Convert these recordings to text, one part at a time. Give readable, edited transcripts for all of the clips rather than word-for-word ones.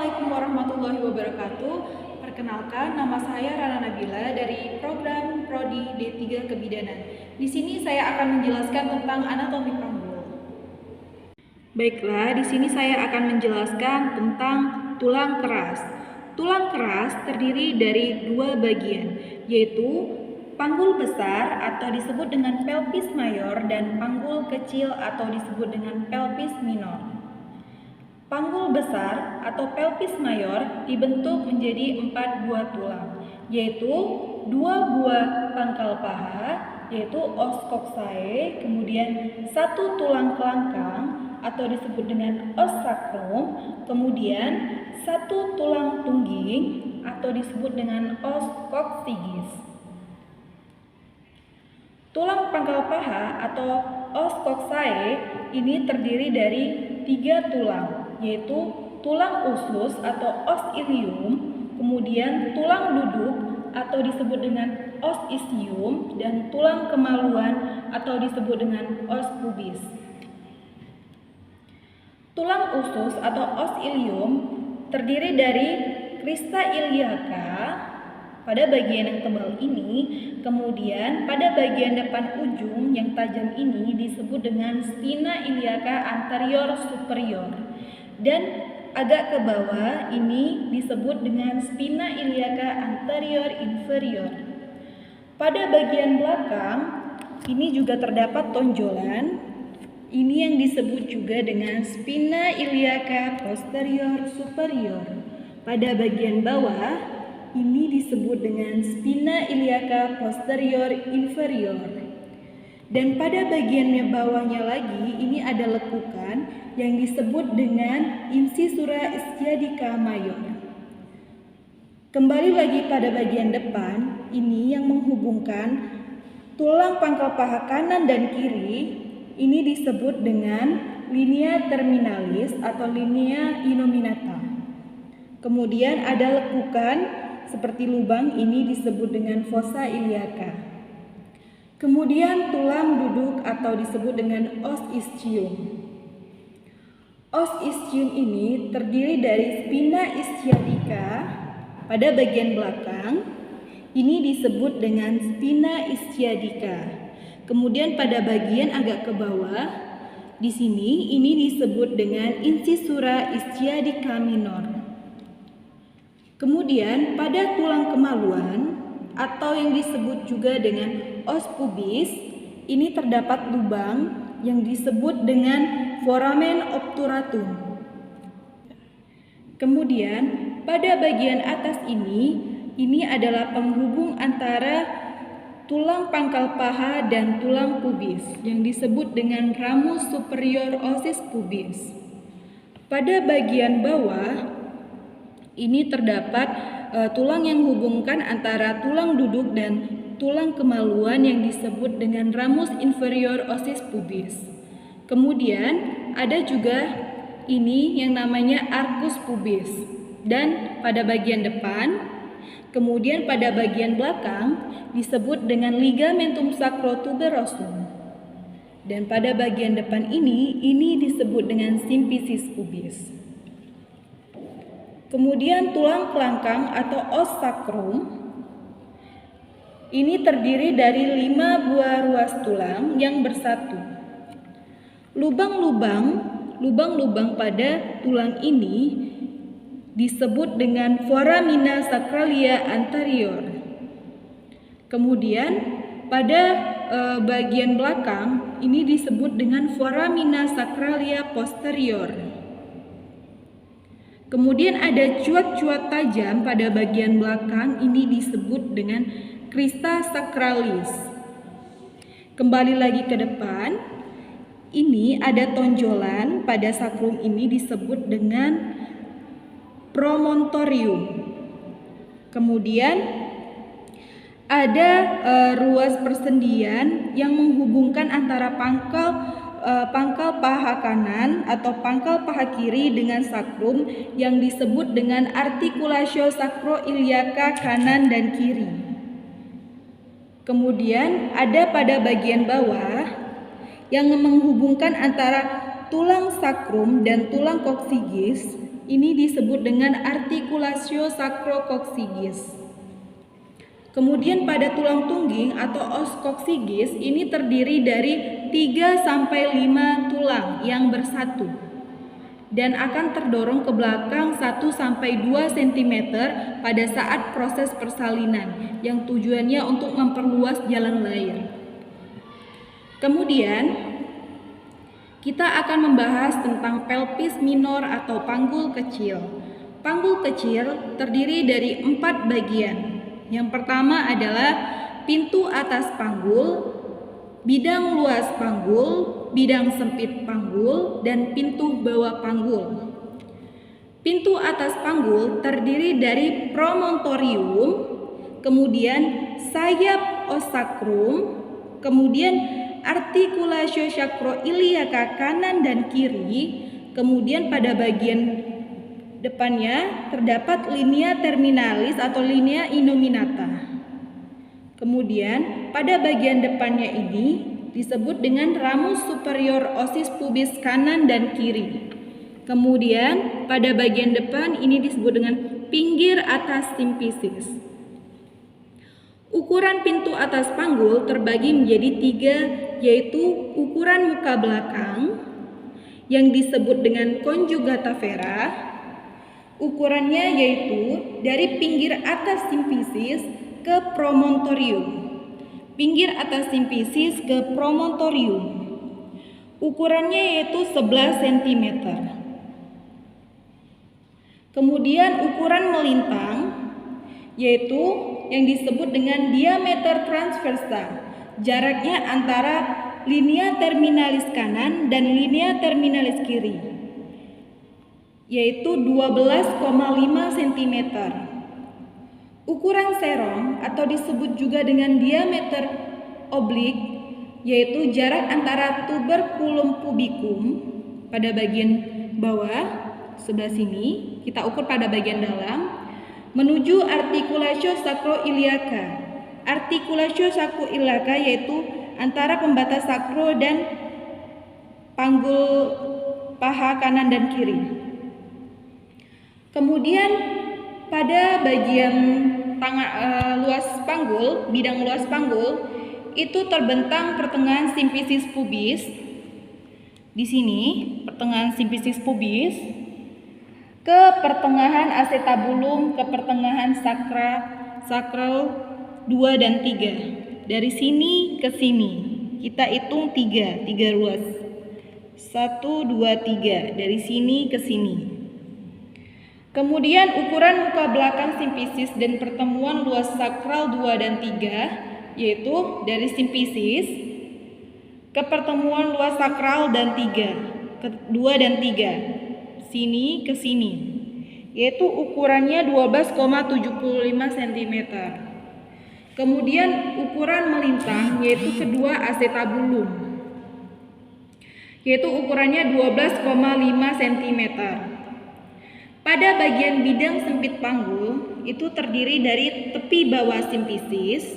Assalamualaikum warahmatullahi wabarakatuh. Perkenalkan, nama saya Rana Nabila dari program Prodi D3 Kebidanan. Di sini saya akan menjelaskan tentang anatomi panggul. Baiklah, di sini saya akan menjelaskan tentang tulang keras. Tulang keras terdiri dari dua bagian, yaitu panggul besar atau disebut dengan pelvis mayor dan panggul kecil atau disebut dengan pelvis minor. Panggul besar atau pelvis mayor dibentuk menjadi 4 buah tulang, yaitu 2 buah pangkal paha, yaitu os coccyx, kemudian 1 tulang kelangkang atau disebut dengan os sacrum, kemudian 1 tulang tungging atau disebut dengan os coccygeus. Tulang pangkal paha atau os coccyx ini terdiri dari 3 tulang, yaitu tulang usus atau os ilium, kemudian tulang duduk atau disebut dengan os ischium, dan tulang kemaluan atau disebut dengan os pubis. Tulang usus atau os ilium terdiri dari crista iliaca pada bagian yang tebal ini, kemudian pada bagian depan ujung yang tajam ini disebut dengan spina iliaca anterior superior, dan agak ke bawah ini disebut dengan spina iliaca anterior inferior. Pada bagian belakang ini juga terdapat tonjolan, ini yang disebut juga dengan spina iliaca posterior superior. Pada bagian bawah ini disebut dengan spina iliaca posterior inferior. Dan pada bagian bawahnya lagi ini ada lekukan yang disebut dengan incisura ischiadica major. Kembali lagi pada bagian depan, ini yang menghubungkan tulang pangkal paha kanan dan kiri, ini disebut dengan linea terminalis atau linea innominata. Kemudian ada lekukan seperti lubang, ini disebut dengan fossa iliaca. Kemudian tulang duduk atau disebut dengan os ischium. Os ischium ini terdiri dari spina ischiadica pada bagian belakang, ini disebut dengan spina ischiadica. Kemudian pada bagian agak ke bawah, di sini ini disebut dengan incisura ischiadica minor. Kemudian pada tulang kemaluan atau yang disebut juga dengan os pubis, ini terdapat lubang yang disebut dengan foramen obturatum. Kemudian pada bagian atas ini adalah penghubung antara tulang pangkal paha dan tulang pubis yang disebut dengan ramus superior ossis pubis. Pada bagian bawah ini terdapat tulang yang menghubungkan antara tulang duduk dan tulang kemaluan yang disebut dengan ramus inferior ossis pubis. Kemudian ada juga ini yang namanya arcus pubis. Dan pada bagian depan, kemudian pada bagian belakang disebut dengan ligamentum sacrotuberosum. Dan pada bagian depan ini disebut dengan symphysis pubis. Kemudian tulang kelangkang atau os sacrum ini terdiri dari 5 buah ruas tulang yang bersatu. Lubang-lubang pada tulang ini disebut dengan foramina sacralia anterior. Kemudian pada bagian belakang ini disebut dengan foramina sacralia posterior. Kemudian ada cuat-cuat tajam pada bagian belakang, ini disebut dengan crista sacralis. Kembali lagi ke depan, ini ada tonjolan pada sacrum, ini disebut dengan promontorium. Kemudian ada ruas persendian yang menghubungkan antara pangkal paha kanan atau pangkal paha kiri dengan sacrum yang disebut dengan articulatio sacroiliaca kanan dan kiri. Kemudian ada pada bagian bawah yang menghubungkan antara tulang sacrum dan tulang coccygeus Ini disebut dengan articulatio sacrococcygeus. Kemudian pada tulang tungging atau os coccygeus ini terdiri dari 3 sampai 5 tulang yang bersatu dan akan terdorong ke belakang 1 sampai 2 cm pada saat proses persalinan yang tujuannya untuk memperluas jalan lahir. Kemudian kita akan membahas tentang pelvis minor atau panggul kecil. Panggul kecil terdiri dari 4 bagian. Yang pertama adalah pintu atas panggul, bidang luas panggul, bidang sempit panggul, dan pintu bawah panggul. Pintu atas panggul terdiri dari promontorium, kemudian sayap os sacrum, kemudian articulatio sacroiliaca kanan dan kiri, kemudian pada bagian depannya terdapat linea terminalis atau linea innominata. Kemudian pada bagian depannya ini disebut dengan ramus superior ossis pubis kanan dan kiri. Kemudian pada bagian depan ini disebut dengan pinggir atas simpisis. Ukuran pintu atas panggul terbagi menjadi 3, yaitu ukuran muka belakang yang disebut dengan conjugata vera. Ukurannya yaitu dari pinggir atas simpisis ke promontorium. Pinggir atas simpisis ke promontorium. Ukurannya yaitu 11 cm. Kemudian ukuran melintang yaitu yang disebut dengan diameter transversa. Jaraknya antara linea terminalis kanan dan linea terminalis kiri, yaitu 12,5 cm. Ukuran serong atau disebut juga dengan diameter oblik, yaitu jarak antara tuberculum pubicum pada bagian bawah sebelah sini, kita ukur pada bagian dalam, menuju articulatio sacroiliaca. Articulatio sacroiliaca yaitu antara pembatas sakro dan panggul paha kanan dan kiri. Kemudian pada bagian luas panggul, bidang luas panggul itu terbentang pertengahan simpisis pubis. Di sini pertengahan simpisis pubis ke pertengahan acetabulum, ke pertengahan sakral 2 dan 3. Dari sini ke sini kita hitung 3 ruas. 1, 2, 3 dari sini ke sini. Kemudian ukuran muka belakang simpisis dan pertemuan luas sakral 2 dan 3 yaitu dari simpisis ke pertemuan luas sakral dan 2 dan 3. Sini ke sini, yaitu ukurannya 12,75 cm. Kemudian ukuran melintang yaitu kedua acetabulum, yaitu ukurannya 12,5 cm. Pada bagian bidang sempit panggul itu terdiri dari tepi bawah simpisis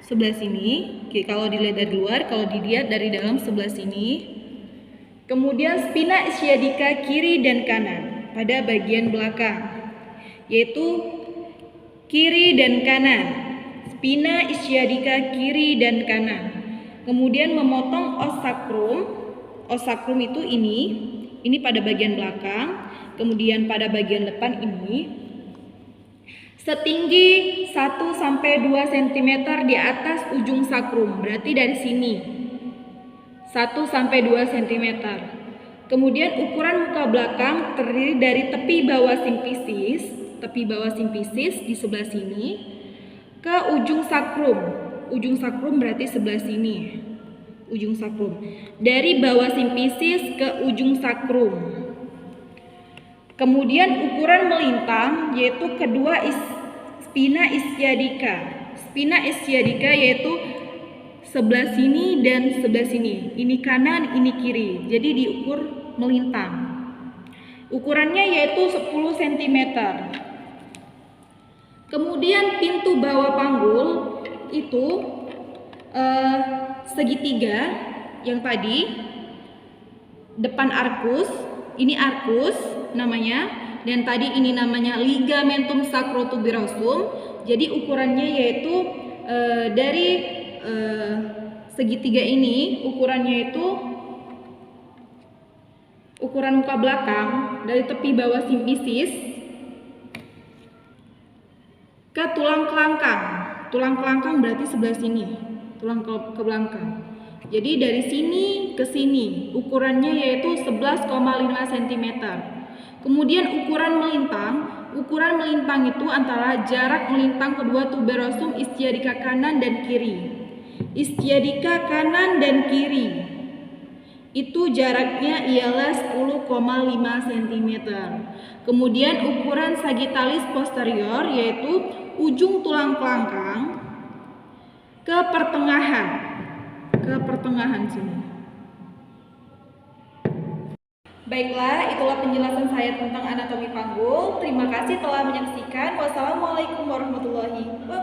sebelah sini, kalau dilihat dari luar, kalau dilihat dari dalam sebelah sini. Kemudian spina ischiadica kiri dan kanan pada bagian belakang, yaitu kiri dan kanan. Spina ischiadica kiri dan kanan. Kemudian memotong os sacrum. Os sacrum itu ini pada bagian belakang. Kemudian pada bagian depan ini setinggi 1 sampai 2 cm di atas ujung sakrum. Berarti dari sini 1 sampai 2 cm. Kemudian ukuran muka belakang terdiri dari tepi bawah simpisis di sebelah sini ke ujung sakrum. Ujung sakrum berarti sebelah sini. Ujung sakrum. Dari bawah simpisis ke ujung sakrum. Kemudian ukuran melintang yaitu kedua spina ischiadica. Spina ischiadica yaitu sebelah sini dan sebelah sini. Ini kanan, ini kiri. Jadi diukur melintang. Ukurannya yaitu 10 cm. Kemudian pintu bawah panggul itu segitiga yang tadi. Depan arkus, ini arkus namanya. dan tadi ini namanya ligamentum sacrotuberosum. Jadi ukurannya yaitu dari segitiga ini, ukurannya itu ukuran muka belakang dari tepi bawah simfisis ke tulang kelangkang. Tulang kelangkang berarti sebelah sini, tulang ke belakang. Jadi dari sini ke sini ukurannya yaitu 11,5 cm. Kemudian ukuran melintang itu antara jarak melintang kedua tuberosum ischiadica kanan dan kiri. Ischiadica kanan dan kiri itu jaraknya ialah 10,5 cm. Kemudian ukuran sagittalis posterior yaitu ujung tulang kelangkang ke pertengahan sini. Baiklah, itulah penjelasan saya tentang anatomi panggul. Terima kasih telah menyaksikan. Wassalamualaikum warahmatullahi wabarakatuh.